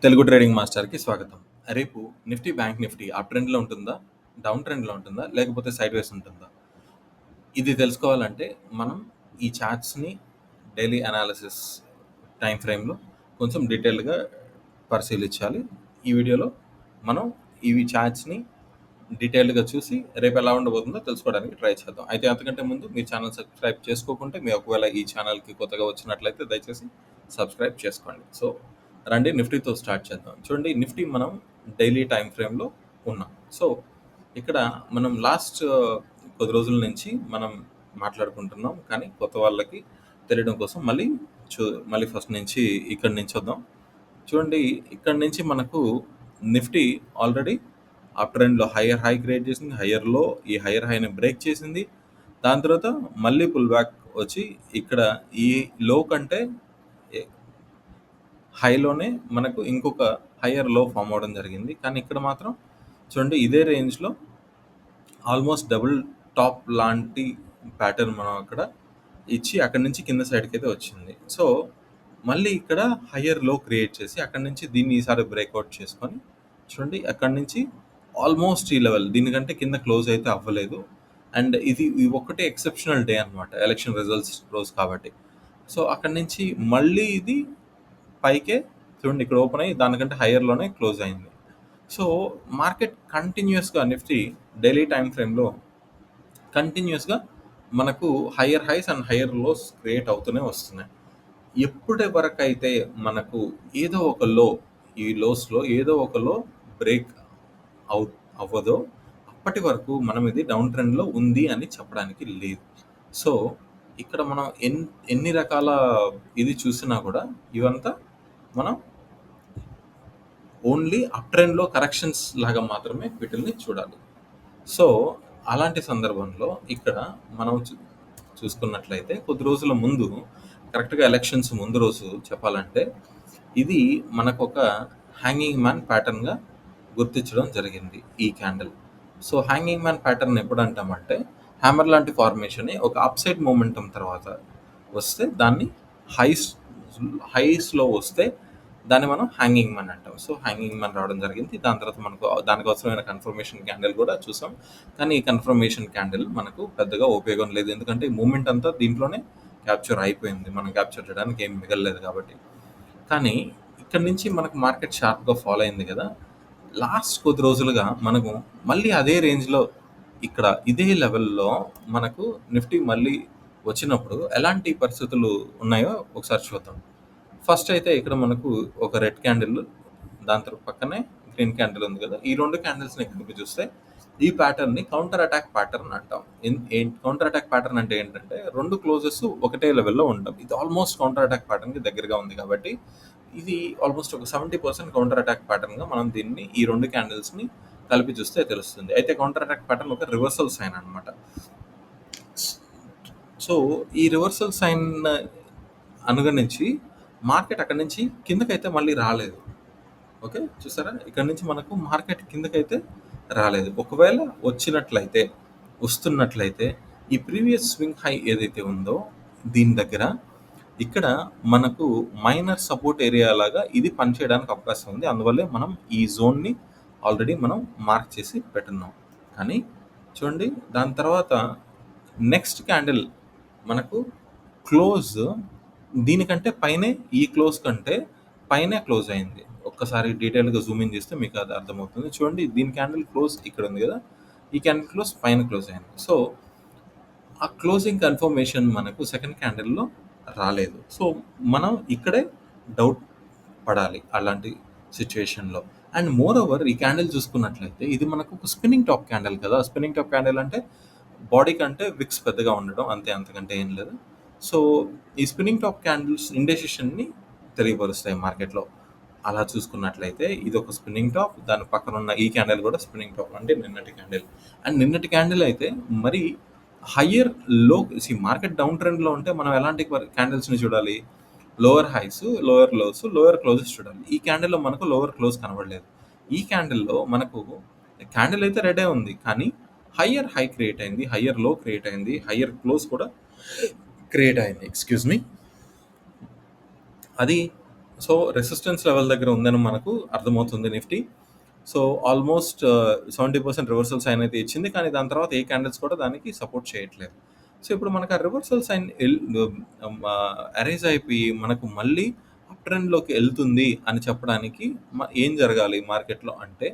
Telugu trading మాస్టర్కి స్వాగతం. రేపు నిఫ్టీ, బ్యాంక్ నిఫ్టీ అప్ ట్రెండ్లో ఉంటుందా, డౌన్ ట్రెండ్లో ఉంటుందా, లేకపోతే సైడ్ వేస్ ఉంటుందా? ఇది తెలుసుకోవాలంటే మనం ఈ చార్ట్స్ని డైలీ అనాలిసిస్ టైం ఫ్రేమ్లో కొంచెం డీటెయిల్గా పరిశీలించాలి. ఈ వీడియోలో మనం ఇవి చార్ట్స్ని డీటెయిల్డ్గా చూసి రేపు ఎలా ఉండబోతుందో తెలుసుకోవడానికి ట్రై చేద్దాం. అయితే అంతకంటే ముందు మీ ఛానల్ సబ్స్క్రైబ్ చేసుకోకుంటే, మీ ఒకవేళ ఈ ఛానల్కి కొత్తగా వచ్చినట్లయితే దయచేసి సబ్స్క్రైబ్ చేసుకోండి. సో రండి నిఫ్టీతో స్టార్ట్ చేద్దాం. చూడండి, నిఫ్టీ మనం డైలీ టైం ఫ్రేమ్లో ఉన్నాం. సో ఇక్కడ మనం లాస్ట్ కొద్ది రోజుల నుంచి మనం మాట్లాడుకుంటున్నాం, కానీ కొత్త వాళ్ళకి తెలియడం కోసం మళ్ళీ ఫస్ట్ నుంచి ఇక్కడి నుంచి వద్దాం. చూడండి, ఇక్కడ నుంచి మనకు నిఫ్టీ ఆల్రెడీ అప్ ట్రెండ్లో హైయర్ హై క్రియేట్ చేసింది, హైయర్లో ఈ హైయర్ హైని బ్రేక్ చేసింది. దాని తర్వాత మళ్ళీ పుల్ బ్యాక్ వచ్చి ఇక్కడ ఈ లో కంటే హైలోనే మనకు ఇంకొక హైయర్ లో ఫామ్ అవడం జరిగింది. కానీ ఇక్కడ మాత్రం చూడండి, ఇదే రేంజ్లో ఆల్మోస్ట్ డబుల్ టాప్ లాంటి ప్యాటర్న్ మనం అక్కడ ఇచ్చి అక్కడి నుంచి కింద సైడ్కి అయితే వచ్చింది. సో మళ్ళీ ఇక్కడ హయ్యర్ లో క్రియేట్ చేసి అక్కడి నుంచి దీన్ని ఈసారి బ్రేక్అవుట్ చేసుకొని చూడండి, అక్కడి నుంచి ఆల్మోస్ట్ ఈ లెవెల్ దీనికంటే కింద క్లోజ్ అయితే అవ్వలేదు. అండ్ ఇది ఒక్కటే ఎక్సెప్షనల్ డే అనమాట, ఎలక్షన్ రిజల్ట్స్ రోజు కాబట్టి. సో అక్కడి నుంచి మళ్ళీ ఇది పైకే చూడండి, ఇక్కడ ఓపెన్ అయ్యి దానికంటే హయ్యర్లోనే క్లోజ్ అయింది. సో మార్కెట్ కంటిన్యూస్గా నిఫ్టీ డైలీ టైం ఫ్రేమ్లో కంటిన్యూస్గా మనకు higher highs and higher lows create అవుతూనే వస్తున్నాయి. ఎప్పటి వరకు అయితే మనకు ఏదో ఒక లో, ఈ లోస్లో ఏదో ఒక లో బ్రేక్ అవ్వదో అప్పటి వరకు మనం ఇది డౌన్ ట్రెండ్లో ఉంది అని చెప్పడానికి లేదు. సో ఇక్కడ మనం ఎన్ని రకాల ఇది చూసినా కూడా ఇవంతా మనం ఓన్లీ అప్ ట్రెండ్లో కరెక్షన్స్ లాగా మాత్రమే వీటిల్ని చూడాలి. సో అలాంటి సందర్భంలో ఇక్కడ మనం చూసుకున్నట్లయితే కొద్ది రోజుల ముందు, కరెక్ట్గా ఎలక్షన్స్ ముందు రోజు చెప్పాలంటే, ఇది మనకు ఒక హ్యాంగింగ్ మ్యాన్ ప్యాటర్న్గా గుర్తించడం జరిగింది ఈ candle. So hanging man pattern ఎప్పుడు అంటామంటే, హ్యామర్ లాంటి ఫార్మేషన్ ఒక అప్ సైడ్ మూమెంటం తర్వాత వస్తే దాన్ని హైస్లో వస్తే దాన్ని మనం హ్యాంగింగ్ మ్యాన్ అంటాం. సో హ్యాంగింగ్ మ్యాన్ రావడం జరిగింది. దాని తర్వాత మనకు దానికి అవసరమైన కన్ఫర్మేషన్ క్యాండిల్ కూడా చూసాం. కానీ ఈ కన్ఫర్మేషన్ క్యాండిల్ మనకు పెద్దగా ఉపయోగం లేదు, ఎందుకంటే ఈ మూమెంట్ అంతా దీంట్లోనే క్యాప్చర్ అయిపోయింది, మనం క్యాప్చర్ చేయడానికి ఏం మిగలలేదు కాబట్టి. కానీ ఇక్కడ నుంచి మనకు మార్కెట్ షార్ప్గా ఫాలో అయింది కదా. లాస్ట్ కొద్ది రోజులుగా మనకు మళ్ళీ అదే రేంజ్లో ఇక్కడ ఇదే లెవెల్లో మనకు నిఫ్టీ మళ్ళీ వచ్చినప్పుడు ఎలాంటి పరిస్థితులు ఉన్నాయో ఒకసారి చూద్దాం. ఫస్ట్ అయితే ఇక్కడ మనకు ఒక రెడ్ క్యాండిల్, దాని తర్వాత పక్కనే గ్రీన్ క్యాండిల్ ఉంది కదా. ఈ రెండు క్యాండిల్స్ని కనుక చూస్తే ఈ ప్యాటర్న్ని కౌంటర్ అటాక్ ప్యాటర్న్ అంటాం. కౌంటర్ అటాక్ ప్యాటర్న్ అంటే ఏంటంటే, రెండు క్లోజెస్ ఒకటే లెవెల్లో ఉండడం. ఇది ఆల్మోస్ట్ కౌంటర్ అటాక్ ప్యాటర్న్కి దగ్గరగా ఉంది కాబట్టి ఇది ఆల్మోస్ట్ ఒక 70% కౌంటర్ అటాక్ ప్యాటర్న్గా మనం దీన్ని ఈ రెండు క్యాండిల్స్ని కలిపి చూస్తే తెలుస్తుంది. అయితే కౌంటర్ అటాక్ ప్యాటర్న్ ఒక రివర్సల్ సైన్ అనమాట. సో ఈ రివర్సల్ సైన్ అనుగణించి మార్కెట్ అక్కడి నుంచి కిందకైతే మళ్ళీ రాలేదు. ఓకే, చూసారా, ఇక్కడ నుంచి మనకు మార్కెట్ కిందకైతే రాలేదు. ఒకవేళ వస్తున్నట్లయితే ఈ ప్రీవియస్ స్వింగ్ హై ఏదైతే ఉందో దీని దగ్గర ఇక్కడ మనకు మైనర్ సపోర్ట్ ఏరియా లాగా ఇది పనిచేయడానికి అవకాశం ఉంది. అందువల్లే మనం ఈ జోన్ని ఆల్రెడీ మనం మార్క్ చేసి పెట్టున్నాం. కానీ చూడండి, దాని తర్వాత నెక్స్ట్ క్యాండిల్ మనకు క్లోజ్ దీనికంటే పైనే, ఈ క్లోజ్ కంటే పైనే క్లోజ్ అయింది. ఒక్కసారి డీటెయిల్గా జూమింగ్ చేస్తే మీకు అది అర్థమవుతుంది. చూడండి, దీని క్యాండిల్ క్లోజ్ ఇక్కడ ఉంది కదా, ఈ క్యాండిల్ క్లోజ్ పైన క్లోజ్ అయింది. సో ఆ క్లోజింగ్ కన్ఫర్మేషన్ మనకు సెకండ్ క్యాండిల్లో రాలేదు. సో మనం ఇక్కడే డౌట్ పడాలి అలాంటి సిచ్యువేషన్లో. అండ్ మోర్ ఓవర్ ఈ క్యాండిల్ చూసుకున్నట్లయితే ఇది మనకు ఒక స్పిన్నింగ్ టాప్ క్యాండిల్ కదా. స్పిన్నింగ్ టాప్ క్యాండిల్ అంటే బాడీ కంటే విక్స్ పెద్దగా ఉండడం, అంతకంటే ఏం లేదు. సో ఈ స్పిన్నింగ్ టాప్ క్యాండిల్స్ ఇండెసిషన్ని తెలియపరుస్తాయి మార్కెట్లో. అలా చూసుకున్నట్లయితే ఇది ఒక స్పిన్నింగ్ టాప్, దాని పక్కన ఉన్న ఈ క్యాండిల్ కూడా స్పిన్నింగ్ టాప్, అంటే నిన్నటి క్యాండిల్. అండ్ నిన్నటి క్యాండిల్ అయితే మరి హయ్యర్ లో, మార్కెట్ డౌన్ ట్రెండ్లో ఉంటే మనం ఎలాంటి క్యాండిల్స్ని చూడాలి? Lower highs, lower lows, lower closes చూడాలి. ఈ క్యాండిల్లో మనకు లోవర్ క్లోజ్ కనబడలేదు. ఈ క్యాండిల్లో మనకు క్యాండిల్ అయితే రెడే ఉంది, కానీ హయ్యర్ హై క్రియేట్ అయింది, హయ్యర్ లో క్రియేట్ అయింది, హయ్యర్ క్లోజ్ కూడా క్రియేట్ అయింది. ఎక్స్క్యూజ్ మీ, అది సో రెసిస్టెన్స్ లెవెల్ దగ్గర ఉందని మనకు అర్థమవుతుంది Nifty. So almost 70% reversal sign అయితే ఇచ్చింది. కానీ దాని తర్వాత ఏ క్యాండిల్స్ కూడా దానికి సపోర్ట్ చేయట్లేదు. సో ఇప్పుడు మనకు ఆ రివర్సల్ సైన్ అరైజ్ అయిపోయి మనకు మళ్ళీ అప్ ట్రెండ్‌లోకి ఎళ్తుంది అని చెప్పడానికి ఏం జరగాలి మార్కెట్‌లో అంటే,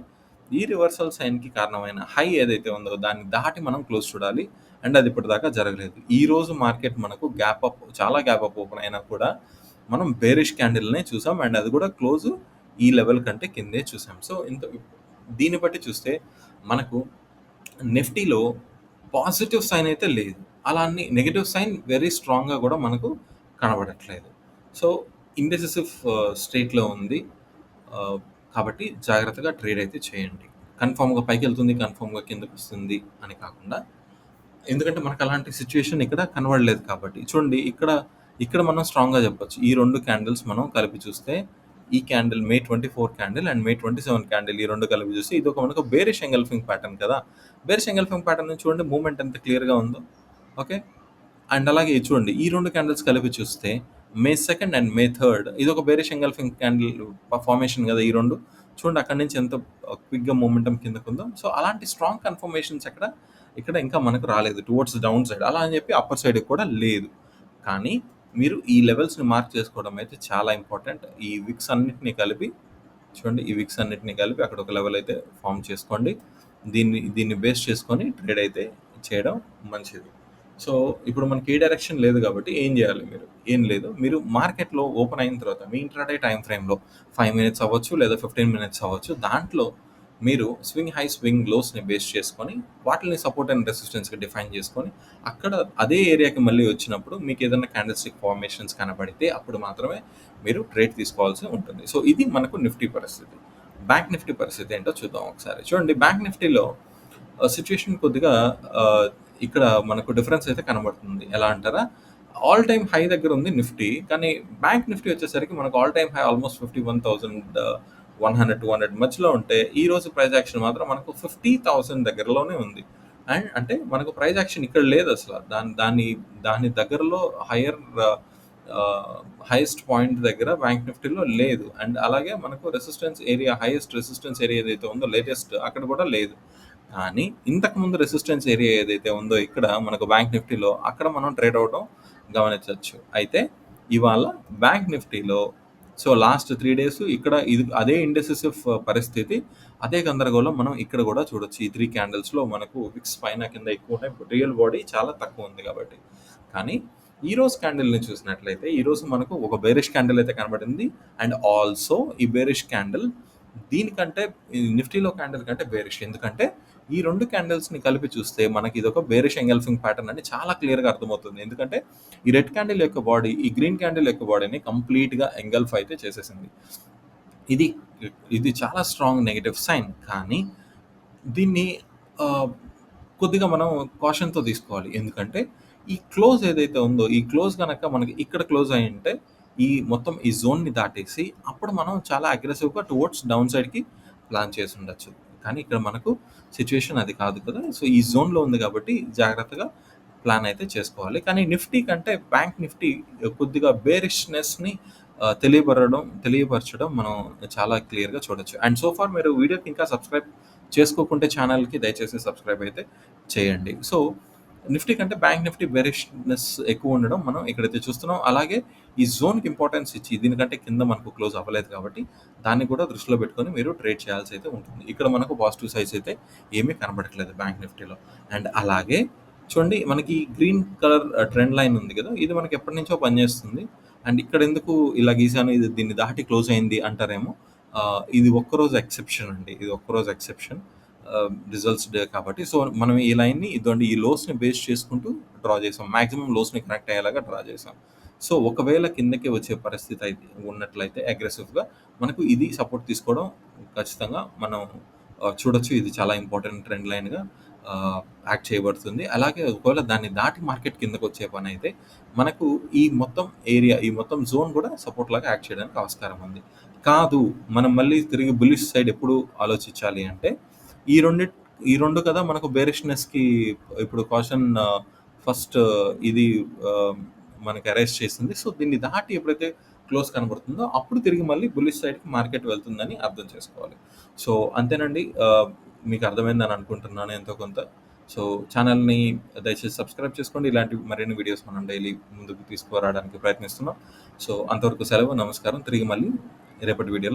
ఈ రివర్సల్ సైన్‌కి కారణమైన హై ఏదైతే ఉందో దాన్ని దాటి మనం క్లోజ్ చూడాలి. అండ్ అది ఇప్పటిదాకా జరగలేదు. ఈరోజు మార్కెట్ మనకు చాలా గ్యాప్ అప్ ఓపెన్ అయినా కూడా మనం బేరిష్ క్యాండిల్‌నే చూసాం. అండ్ అది కూడా క్లోజ్ ఈ లెవెల్ కంటే కిందే చూసాం. సో దీన్ని బట్టి చూస్తే మనకు నిఫ్టీలో పాజిటివ్ సైన్ అయితే లేదు. అలా అని నెగెటివ్ సైన్ వెరీ స్ట్రాంగ్‌గా కూడా మనకు కనబడట్లేదు. సో ఇండెసిసివ్ స్టేట్‌లో ఉంది. కాబట్టి జాగ్రత్తగా ట్రేడ్ అయితే చేయండి. కన్ఫర్మ్‌గా పైకెళ్తుంది, కన్ఫర్మ్‌గా కిందకొస్తుంది అని కాకుండా, ఎందుకంటే మనకు అలాంటి సిట్యుయేషన్ ఇక్కడ కనబడలేదు కాబట్టి. చూడండి ఇక్కడ మనం స్ట్రాంగ్‌గా చెప్పొచ్చు. ఈ 2 క్యాండిల్స్ మనం కలిపి చూస్తే, ఈ candle May 24 candle and May 27 candle ఈ 2 కలిపి చూస్తే ఇదొక మనకు బేరిష్ ఎంగల్ఫింగ్ ప్యాటర్న్ కదా! బేరిష్ ఎంగల్ఫింగ్ ప్యాటర్న్ నుంచి చూడండి మూవ్‌మెంట్ ఎంత క్లియర్‌గా ఉందో. ఓకే. అండ్ అలాగే ఇది చూడండి ఈ 2 క్యాండిల్స్ కలిపి చూస్తే మే 2 అండ్ మే 3 ఇదొక బేరిష్ ఎంగల్ఫింగ్ క్యాండిల్ ఫార్మేషన్ కదా! ఈ 2 చూడండి అక్కడి నుంచి ఎంత క్విక్‌గా మొమెంటం కిందకుందో. సో అలాంటి స్ట్రాంగ్ కన్ఫర్మేషన్స్ ఇక్కడ ఇంకా మనకు రాలేదు టువర్డ్స్ డౌన్ సైడ్. అలా అని చెప్పి అప్పర్ సైడ్ కూడా లేదు. కానీ మీరు ఈ లెవెల్స్‌ని మార్క్ చేసుకోవడం అయితే చాలా ఇంపార్టెంట్. ఈ విక్స్ అన్నిటిని కలిపి చూడండి ఈ విక్స్ అన్నిటిని కలిపి అక్కడ ఒక లెవెల్ అయితే ఫార్మ్ చేసుకోండి. దీన్ని బేస్ చేసుకొని ట్రేడ్ అయితే చేయడం మంచిది. సో ఇప్పుడు మనకి ఏ డైరెక్షన్ లేదు కాబట్టి ఏం చేయాలి మీరు? ఏం లేదు. మీరు మార్కెట్‌లో ఓపెన్ అయిన తర్వాత మీ ఇంట్రాడే టైమ్ ఫ్రేమ్‌లో 5 మినిట్స్ అవ్వచ్చు లేదా 15 మినిట్స్ అవ్వచ్చు. దాంట్లో మీరు స్వింగ్ హై, స్వింగ్ లోస్‌ని బేస్ చేసుకొని వాటిల్ని సపోర్ట్ అండ్ రెసిస్టెన్స్‌గా డిఫైన్ చేసుకొని అక్కడ అదే ఏరియాకి మళ్ళీ వచ్చినప్పుడు మీకు ఏదైనా క్యాండిల్స్టిక్ ఫార్మేషన్స్ కనబడితే అప్పుడు మాత్రమే మీరు ట్రేడ్ తీసుకోవాల్సి ఉంటుంది. సో ఇది మనకు నిఫ్టీ పరిస్థితి. బ్యాంక్ నిఫ్టీ పరిస్థితి ఏంటో చూద్దాం ఒకసారి. చూడండి బ్యాంక్ నిఫ్టీలో సిట్యుయేషన్ కొద్దిగా ఇక్కడ మనకు డిఫరెన్స్ అయితే కనబడుతుంది. ఎలా అంటారా? ఆల్ టైమ్ హై దగ్గర ఉంది నిఫ్టీ. కానీ బ్యాంక్ నిఫ్టీ వచ్చేసరికి మనకు ఆల్ టైమ్ హై ఆల్మోస్ట్ 51,100, 200 మధ్యలో ఉంటే ఈ రోజు ప్రైస్ యాక్షన్ మాత్రం మనకు 50,000 దగ్గరలోనే ఉంది. అండ్ అంటే మనకు ప్రైస్ యాక్షన్ ఇక్కడ లేదసల. దాని దగ్గరలో హైయెస్ట్ పాయింట్ దగ్గర బ్యాంక్ నిఫ్టీలో లేదు. అండ్ అలాగే మనకు హైయెస్ట్ రెసిస్టెన్స్ ఏరియా ఏదైతే ఉందో లేటెస్ట్ అక్కడ కూడా లేదు. కానీ ఇంతకుముందు రెసిస్టెన్స్ ఏరియా ఏదైతే ఉందో ఇక్కడ మనకు బ్యాంక్ నిఫ్టీలో అక్కడ మనం ట్రేడ్ అవ్వడం గమనించొచ్చు. అయితే ఇవాళ బ్యాంక్ నిఫ్టీలో సో లాస్ట్ 3 డేస్ ఇక్కడ ఇది అదే ఇండెసిసివ్ పరిస్థితి, అదే గందరగోళం మనం ఇక్కడ కూడా చూడొచ్చు. ఈ 3 క్యాండిల్స్‌లో మనకు విక్స్ పైన కింద ఎక్కువ ఉన్నాయి. రియల్ బాడీ చాలా తక్కువ ఉంది కాబట్టి. కానీ ఈరోజు క్యాండిల్‌ని చూసినట్లయితే ఈరోజు మనకు ఒక బేరిష్ క్యాండిల్ అయితే కనబడింది. అండ్ ఆల్సో ఈ బేరిష్ క్యాండిల్ దీనికంటే ఈ నిఫ్టీలో క్యాండిల్ కంటే బేరిష్. ఎందుకంటే ఈ 2 క్యాండిల్స్‌ని కలిపి చూస్తే మనకి ఇదొక బేరిష్ ఎంగల్ఫింగ్ ప్యాటర్న్ అని చాలా క్లియర్‌గా అర్థమవుతుంది. ఎందుకంటే ఈ రెడ్ క్యాండిల్ యొక్క బాడీ ఈ గ్రీన్ క్యాండిల్ యొక్క బాడీని కంప్లీట్‌గా ఎంగల్ఫ్ అయితే చేసేసింది. ఇది ఇది చాలా స్ట్రాంగ్ నెగెటివ్ సైన్. కానీ దీన్ని ఆహ్, కొద్దిగా మనం కాషన్‌తో తీసుకోవాలి. ఎందుకంటే ఈ క్లోజ్ ఏదైతే ఉందో ఈ క్లోజ్ గనక మనకి ఇక్కడ క్లోజ్ అయ్యుంటే మొత్తం ఈ జోన్‌ని దాటేసి అప్పుడు మనం చాలా అగ్రెసివ్‌గా టువర్డ్స్ డౌన్ సైడ్‌కి ప్లాన్ చేసుండొచ్చు. కానీ ఇక్కడ మనకు సిట్యుయేషన్ అది కాదు కదా! సో ఈ జోన్‌లో ఉంది కాబట్టి జాగ్రత్తగా ప్లాన్ అయితే చేసుకోవాలి. కానీ నిఫ్టీ కంటే బ్యాంక్ నిఫ్టీ కొద్దిగా బేరిష్‌నెస్‌ని తెలియపరచడం మనం చాలా క్లియర్‌గా చూడొచ్చు. అండ్ సో ఫార్ మీరు వీడియోకి ఇంకా సబ్స్క్రైబ్ చేసుకోకుంటే ఛానల్‌కి దయచేసి సబ్స్క్రైబ్ అయితే చేయండి. సో నిఫ్టీ కంటే బ్యాంక్ నిఫ్టీ బేరిష్‌నెస్ ఎక్కువ ఉండడం మనం ఇక్కడైతే చూస్తున్నాం. అలాగే ఈ జోన్‌కి ఇంపార్టెన్స్ ఇచ్చి దీనికంటే కింద మనకు క్లోజ్ అవ్వలేదు కాబట్టి దాన్ని కూడా దృష్టిలో పెట్టుకొని మీరు ట్రేడ్ చేయాల్సి అయితే ఉంటుంది. ఇక్కడ మనకు పాజిటివ్ సైడ్స్ అయితే ఏమీ కనబడట్లేదు బ్యాంక్ నిఫ్టీలో. అండ్ అలాగే చూడండి మనకి గ్రీన్ కలర్ ట్రెండ్ లైన్ ఉంది కదా! ఇది మనకి ఎప్పటినుంచో పనిచేస్తుంది. అండ్ ఇక్కడ ఎందుకు ఇలా గీసాను దీన్ని దాటి క్లోజ్ అయింది అంటారేమో. ఇది ఒక్కరోజు ఎక్సెప్షన్ అండి. ఇది ఒక్కరోజు ఎక్సెప్షన్. రిజల్ట్స్ డే కాబట్టి. సో మనం ఈ లైన్‌ని ఇదండి ఈ లోస్‌ని బేస్ చేసుకుంటూ డ్రా చేసాం. మాక్సిమం లోస్‌ని కనెక్ట్ అయ్యేలాగా డ్రా చేసాం. సో ఒకవేళ కిందకి వచ్చే పరిస్థితి అయితే ఉన్నట్లయితే అగ్రెసివ్‌గా మనకు ఇది సపోర్ట్ తీసుకోవడం ఖచ్చితంగా మనం చూడొచ్చు. ఇది చాలా ఇంపార్టెంట్ ట్రెండ్ లైన్‌గా యాక్ట్ చేయబడుతుంది. అలాగే ఒకవేళ దాన్ని దాటి మార్కెట్ కిందకొచ్చే పనైతే మనకు ఈ మొత్తం జోన్ కూడా సపోర్ట్ లాగా యాక్ట్ చేయడానికి ఆస్కారం ఉంది. కాదు మనం మళ్ళీ తిరిగి బుల్లిష్ సైడ్ ఎప్పుడు ఆలోచించాలి అంటే ఈ రెండిట్ ఈ 2 కదా మనకు బేరిష్‌నెస్‌కి ఇప్పుడు కాషన్ ఫస్ట్ ఇది ఆహ్, మనకి అరైజ్ చేసింది. సో దీన్ని దాటి ఎప్పుడైతే క్లోజ్ కనబడుతుందో అప్పుడు తిరిగి మళ్ళీ బుల్లిష్ సైడ్‌కి మార్కెట్ వెళ్తుందని అర్థం చేసుకోవాలి. సో, అంతేనండి. మీకు అర్థమైందని అనుకుంటున్నాను ఎంతో కొంత. సో, ఛానెల్‌ని దయచేసి సబ్స్క్రైబ్ చేసుకోండి. ఇలాంటి మరిన్ని వీడియోస్ మనం డైలీ ముందుకు తీసుకురావడానికి ప్రయత్నిస్తున్నాం. సో, అంతవరకు సెలవు. నమస్కారం. తిరిగి మళ్ళీ రేపటి వీడియోలో